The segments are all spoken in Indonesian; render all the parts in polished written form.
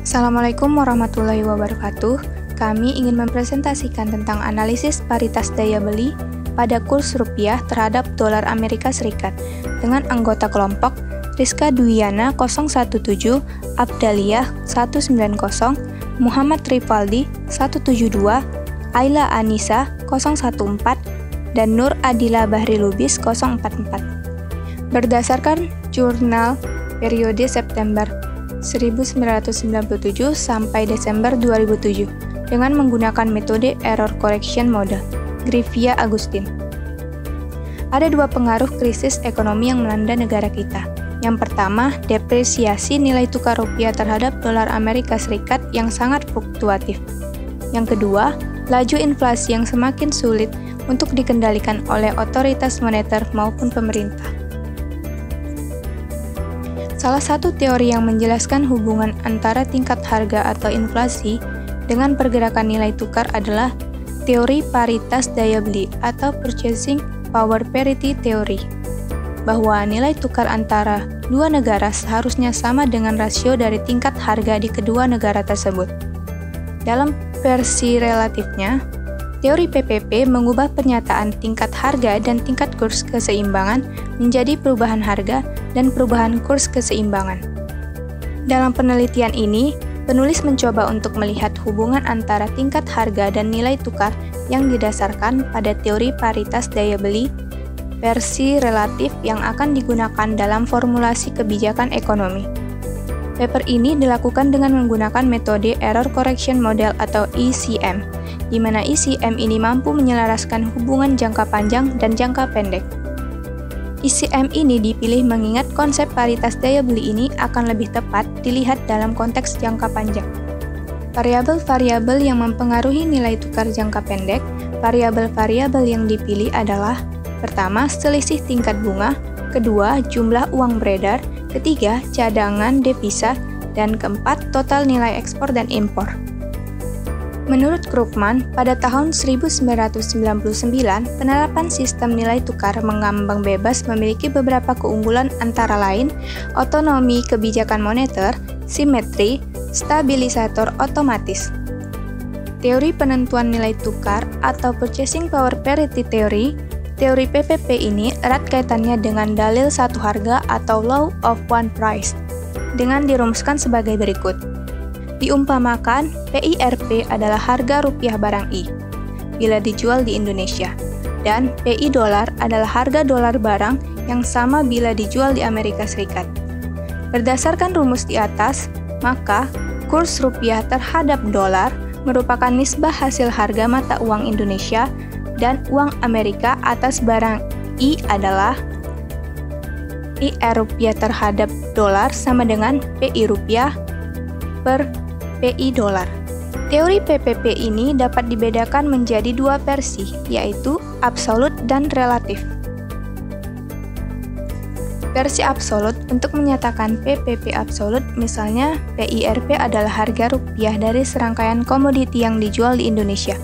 Assalamualaikum warahmatullahi wabarakatuh. Kami ingin mempresentasikan tentang analisis paritas daya beli pada kurs rupiah terhadap dolar Amerika Serikat dengan anggota kelompok Rizka Dwiana 017, Abdaliyah 190, Muhammad Rifaldi 172, Ayla Anissa 014, dan Nur Adila Bahri Lubis 044. Berdasarkan jurnal periode September 1997 sampai Desember 2007 dengan menggunakan metode Error Correction Model, Grivia Agustin. Ada dua pengaruh krisis ekonomi yang melanda negara kita. Yang pertama, depresiasi nilai tukar rupiah terhadap dolar Amerika Serikat yang sangat fluktuatif. Yang kedua, laju inflasi yang semakin sulit untuk dikendalikan oleh otoritas moneter maupun pemerintah. Salah satu teori yang menjelaskan hubungan antara tingkat harga atau inflasi dengan pergerakan nilai tukar adalah teori paritas daya beli atau Purchasing Power Parity Theory, bahwa nilai tukar antara dua negara seharusnya sama dengan rasio dari tingkat harga di kedua negara tersebut. Dalam versi relatifnya, teori PPP mengubah pernyataan tingkat harga dan tingkat kurs keseimbangan menjadi perubahan harga dan perubahan kurs keseimbangan. Dalam penelitian ini, penulis mencoba untuk melihat hubungan antara tingkat harga dan nilai tukar yang didasarkan pada teori paritas daya beli versi relatif yang akan digunakan dalam formulasi kebijakan ekonomi. Paper ini dilakukan dengan menggunakan metode Error Correction Model atau ECM, di mana ECM ini mampu menyelaraskan hubungan jangka panjang dan jangka pendek. ECM ini dipilih mengingat konsep paritas daya beli ini akan lebih tepat dilihat dalam konteks jangka panjang. Variabel-variabel yang mempengaruhi nilai tukar jangka pendek, variabel-variabel yang dipilih adalah: pertama, selisih tingkat bunga, kedua, jumlah uang beredar, ketiga, cadangan devisa, dan keempat, total nilai ekspor dan impor. Menurut Krugman, pada tahun 1999, penerapan sistem nilai tukar mengambang bebas memiliki beberapa keunggulan antara lain otonomi kebijakan moneter, simetri, stabilisator otomatis. Teori penentuan nilai tukar atau Purchasing Power Parity Theory, teori PPP ini erat kaitannya dengan dalil satu harga atau Law of One Price, dengan dirumuskan sebagai berikut. Diumpamakan, PIRP adalah harga rupiah barang I, bila dijual di Indonesia, dan PI dolar adalah harga dolar barang yang sama bila dijual di Amerika Serikat. Berdasarkan rumus di atas, maka kurs rupiah terhadap dolar merupakan nisbah hasil harga mata uang Indonesia dan uang Amerika atas barang I adalah IR rupiah terhadap dolar sama dengan PI rupiah per PI dolar. Teori PPP ini dapat dibedakan menjadi dua versi, yaitu absolut dan relatif. Versi absolut untuk menyatakan PPP absolut, misalnya PIRP adalah harga rupiah dari serangkaian komoditi yang dijual di Indonesia,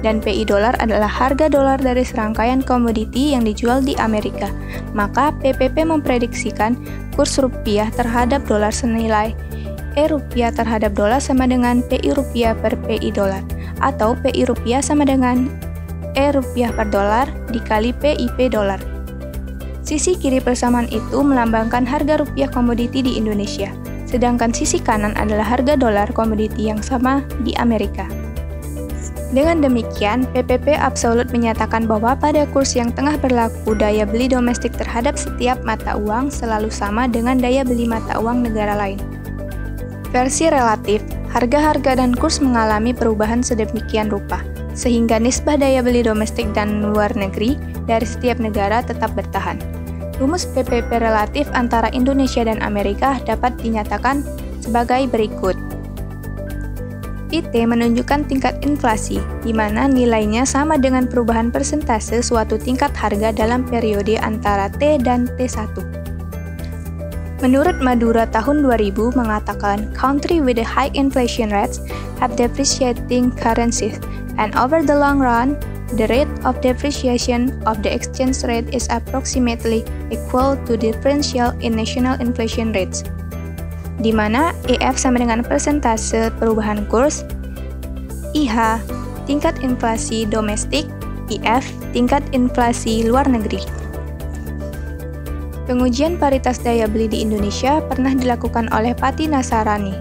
dan PI dolar adalah harga dolar dari serangkaian komoditi yang dijual di Amerika. Maka PPP memprediksikan kurs rupiah terhadap dolar senilai E rupiah terhadap dolar sama dengan PI rupiah per PI dolar, atau PI rupiah sama dengan E rupiah per dolar dikali PIP dolar. Sisi kiri persamaan itu melambangkan harga rupiah komoditi di Indonesia, sedangkan sisi kanan adalah harga dolar komoditi yang sama di Amerika. Dengan demikian, PPP absolut menyatakan bahwa pada kurs yang tengah berlaku daya beli domestik terhadap setiap mata uang selalu sama dengan daya beli mata uang negara lain. Versi relatif, harga-harga dan kurs mengalami perubahan sedemikian rupa, sehingga nisbah daya beli domestik dan luar negeri dari setiap negara tetap bertahan. Rumus PPP relatif antara Indonesia dan Amerika dapat dinyatakan sebagai berikut. IT menunjukkan tingkat inflasi, di mana nilainya sama dengan perubahan persentase suatu tingkat harga dalam periode antara T dan T1. Menurut Madura tahun 2000 mengatakan, country with the high inflation rates have depreciating currencies, and over the long run, the rate of depreciation of the exchange rate is approximately equal to differential in national inflation rates. di mana EF sama dengan persentase perubahan kurs, IH tingkat inflasi domestik, IF tingkat inflasi luar negeri. Pengujian paritas daya beli di Indonesia pernah dilakukan oleh Pati Nasarani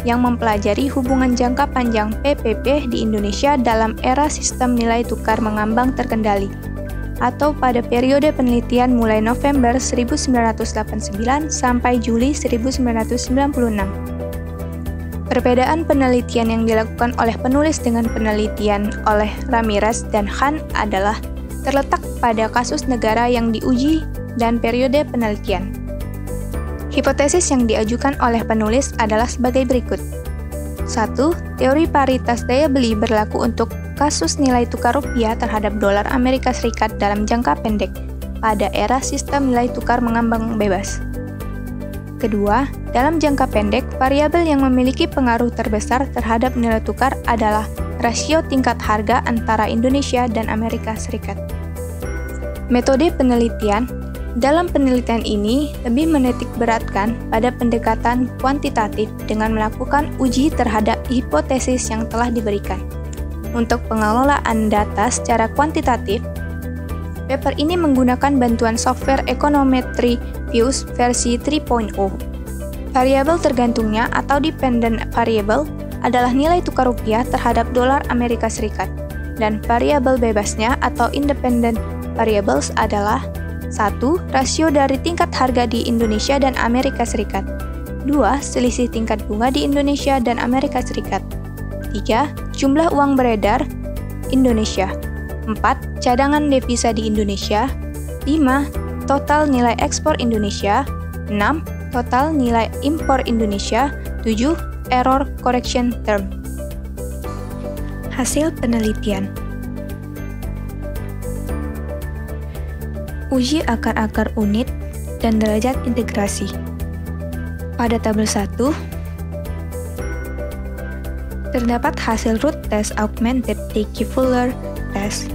yang mempelajari hubungan jangka panjang PPP di Indonesia dalam era sistem nilai tukar mengambang terkendali atau pada periode penelitian mulai November 1989 sampai Juli 1996. Perbedaan penelitian yang dilakukan oleh penulis dengan penelitian oleh Ramirez dan Khan adalah terletak pada kasus negara yang diuji dan periode penelitian. Hipotesis yang diajukan oleh penulis adalah sebagai berikut. 1. Teori paritas daya beli berlaku untuk kasus nilai tukar rupiah terhadap dolar Amerika Serikat dalam jangka pendek pada era sistem nilai tukar mengambang bebas. Kedua, dalam jangka pendek, variabel yang memiliki pengaruh terbesar terhadap nilai tukar adalah rasio tingkat harga antara Indonesia dan Amerika Serikat. Metode penelitian. Dalam penelitian ini, lebih menitik beratkan pada pendekatan kuantitatif dengan melakukan uji terhadap hipotesis yang telah diberikan. Untuk pengelolaan data secara kuantitatif, paper ini menggunakan bantuan software Econometry Views versi 3.0. Variabel tergantungnya atau dependent variable adalah nilai tukar rupiah terhadap dolar Amerika Serikat, dan variabel bebasnya atau independent variables adalah 1. Rasio dari tingkat harga di Indonesia dan Amerika Serikat. 2. Selisih tingkat bunga di Indonesia dan Amerika Serikat. 3. Jumlah uang beredar Indonesia. 4. Cadangan devisa di Indonesia. 5. Total nilai ekspor Indonesia. 6. Total nilai impor Indonesia. 7. Error correction term. Hasil penelitian. Uji akar-akar unit dan derajat integrasi. Pada tabel 1, terdapat hasil root test augmented Dickey-Fuller test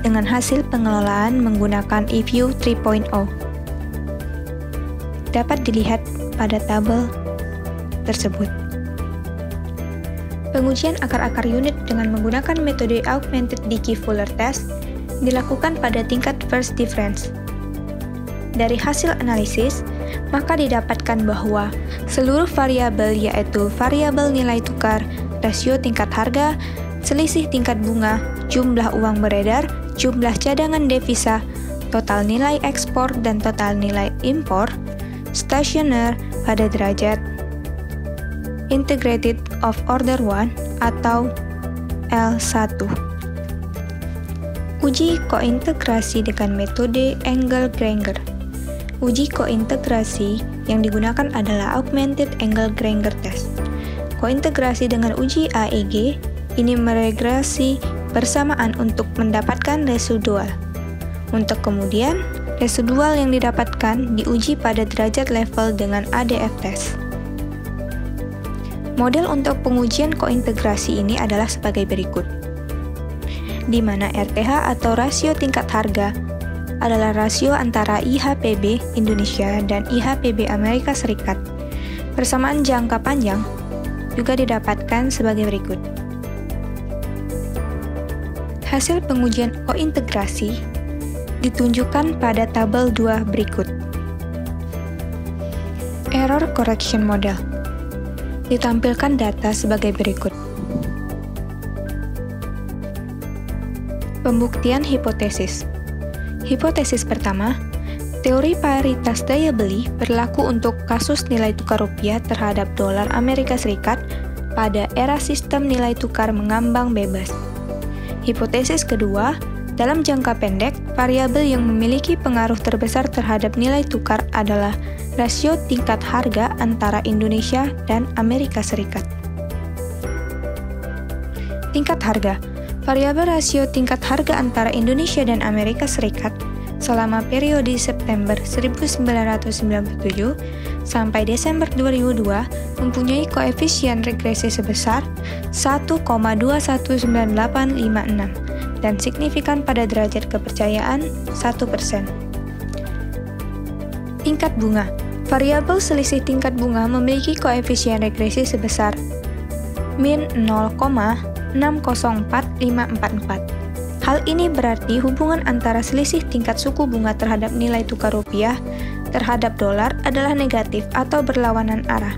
dengan hasil pengelolaan menggunakan eView 3.0. Dapat dilihat pada tabel tersebut. Pengujian akar-akar unit dengan menggunakan metode augmented Dickey-Fuller test dilakukan pada tingkat first difference. Dari hasil analisis, maka didapatkan bahwa seluruh variabel yaitu variabel nilai tukar, rasio tingkat harga, selisih tingkat bunga, jumlah uang beredar, jumlah cadangan devisa, total nilai ekspor dan total nilai impor, stasioner pada derajat integrated of order 1 atau L1. Uji kointegrasi dengan metode Engelgranger. Uji kointegrasi yang digunakan adalah Augmented Engelgranger Test. Kointegrasi dengan uji AEG ini meregresi bersamaan untuk mendapatkan residual. Untuk kemudian, residual yang didapatkan diuji pada derajat level dengan ADF test. Model untuk pengujian kointegrasi ini adalah sebagai berikut, di mana RTH atau rasio tingkat harga adalah rasio antara IHPB Indonesia dan IHPB Amerika Serikat. Persamaan jangka panjang juga didapatkan sebagai berikut. Hasil pengujian kointegrasi ditunjukkan pada tabel 2 berikut. Error correction model. Ditampilkan data sebagai berikut. Pembuktian hipotesis. Hipotesis pertama, teori paritas daya beli berlaku untuk kasus nilai tukar rupiah terhadap dolar Amerika Serikat pada era sistem nilai tukar mengambang bebas. Hipotesis kedua, dalam jangka pendek, variabel yang memiliki pengaruh terbesar terhadap nilai tukar adalah rasio tingkat harga antara Indonesia dan Amerika Serikat. Tingkat harga. Variabel rasio tingkat harga antara Indonesia dan Amerika Serikat selama periode September 1997 sampai Desember 2002 mempunyai koefisien regresi sebesar 1,219856 dan signifikan pada derajat kepercayaan 1%. Tingkat bunga. Variabel selisih tingkat bunga memiliki koefisien regresi sebesar min 0,604544. Hal ini berarti hubungan antara selisih tingkat suku bunga terhadap nilai tukar rupiah terhadap dolar adalah negatif atau berlawanan arah.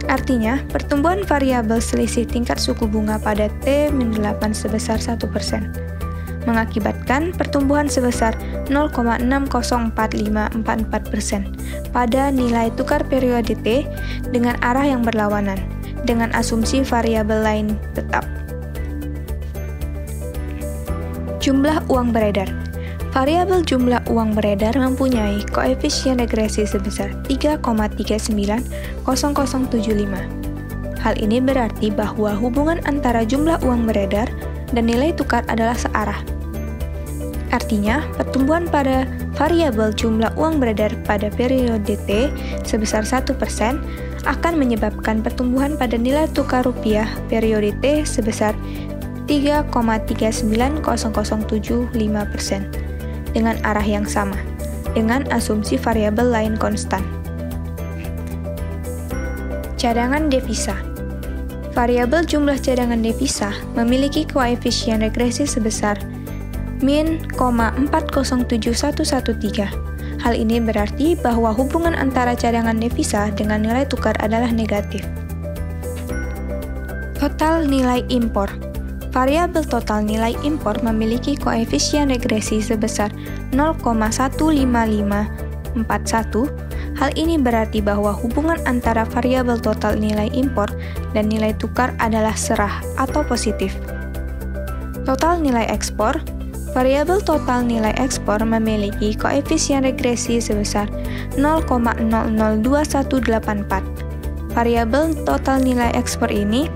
Artinya, pertumbuhan variabel selisih tingkat suku bunga pada T-8 sebesar 1%, mengakibatkan pertumbuhan sebesar 0,604544% pada nilai tukar periode T dengan arah yang berlawanan, dengan asumsi variabel lain tetap. Jumlah uang beredar. Variabel jumlah uang beredar mempunyai koefisien regresi sebesar 3,390075. Hal ini berarti bahwa hubungan antara jumlah uang beredar dan nilai tukar adalah searah. Artinya, pertumbuhan pada variabel jumlah uang beredar pada periode T sebesar 1% akan menyebabkan pertumbuhan pada nilai tukar rupiah periode T sebesar 3,390075% dengan arah yang sama, dengan asumsi variabel lain konstan. Cadangan devisa. Variabel jumlah cadangan devisa memiliki koefisien regresi sebesar min 0,407113. Hal ini berarti bahwa hubungan antara cadangan devisa dengan nilai tukar adalah negatif. Total nilai impor. Variabel total nilai impor memiliki koefisien regresi sebesar 0,15541. Hal ini berarti bahwa hubungan antara variabel total nilai impor dan nilai tukar adalah serah atau positif. Total nilai ekspor. Variabel total nilai ekspor memiliki koefisien regresi sebesar 0,002184. Variabel total nilai ekspor ini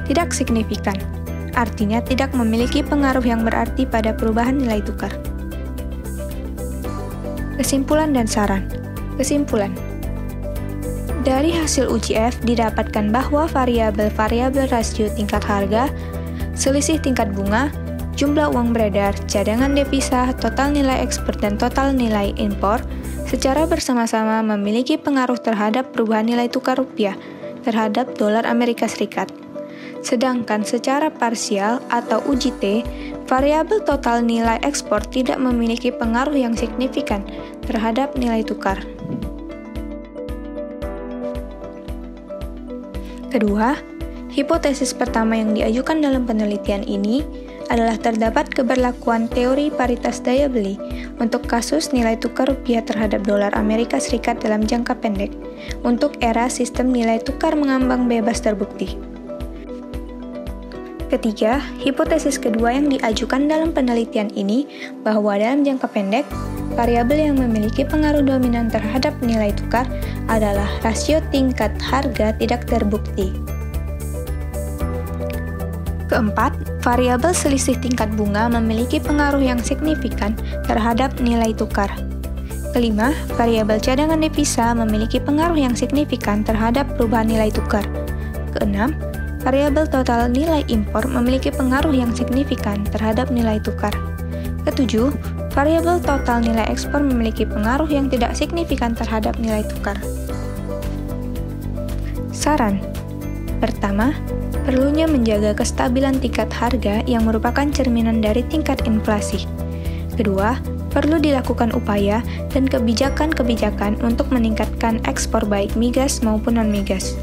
tidak signifikan, artinya tidak memiliki pengaruh yang berarti pada perubahan nilai tukar. Kesimpulan dan saran. Kesimpulan. Dari hasil uji F didapatkan bahwa variabel-variabel rasio tingkat harga, selisih tingkat bunga, jumlah uang beredar, cadangan devisa, total nilai ekspor, dan total nilai impor secara bersama-sama memiliki pengaruh terhadap perubahan nilai tukar rupiah terhadap dolar Amerika Serikat. Sedangkan secara parsial atau uji T, variabel total nilai ekspor tidak memiliki pengaruh yang signifikan terhadap nilai tukar. Kedua, hipotesis pertama yang diajukan dalam penelitian ini adalah terdapat keberlakuan teori paritas daya beli untuk kasus nilai tukar rupiah terhadap dolar Amerika Serikat dalam jangka pendek untuk era sistem nilai tukar mengambang bebas terbukti. Ketiga, hipotesis kedua yang diajukan dalam penelitian ini bahwa dalam jangka pendek, variabel yang memiliki pengaruh dominan terhadap nilai tukar adalah rasio tingkat harga tidak terbukti. Keempat, variabel selisih tingkat bunga memiliki pengaruh yang signifikan terhadap nilai tukar. Kelima, variabel cadangan devisa memiliki pengaruh yang signifikan terhadap perubahan nilai tukar. Keenam, variabel total nilai impor memiliki pengaruh yang signifikan terhadap nilai tukar. Ketujuh, variabel total nilai ekspor memiliki pengaruh yang tidak signifikan terhadap nilai tukar. Saran. Pertama, perlunya menjaga kestabilan tingkat harga yang merupakan cerminan dari tingkat inflasi. Kedua, perlu dilakukan upaya dan kebijakan-kebijakan untuk meningkatkan ekspor baik migas maupun non-migas.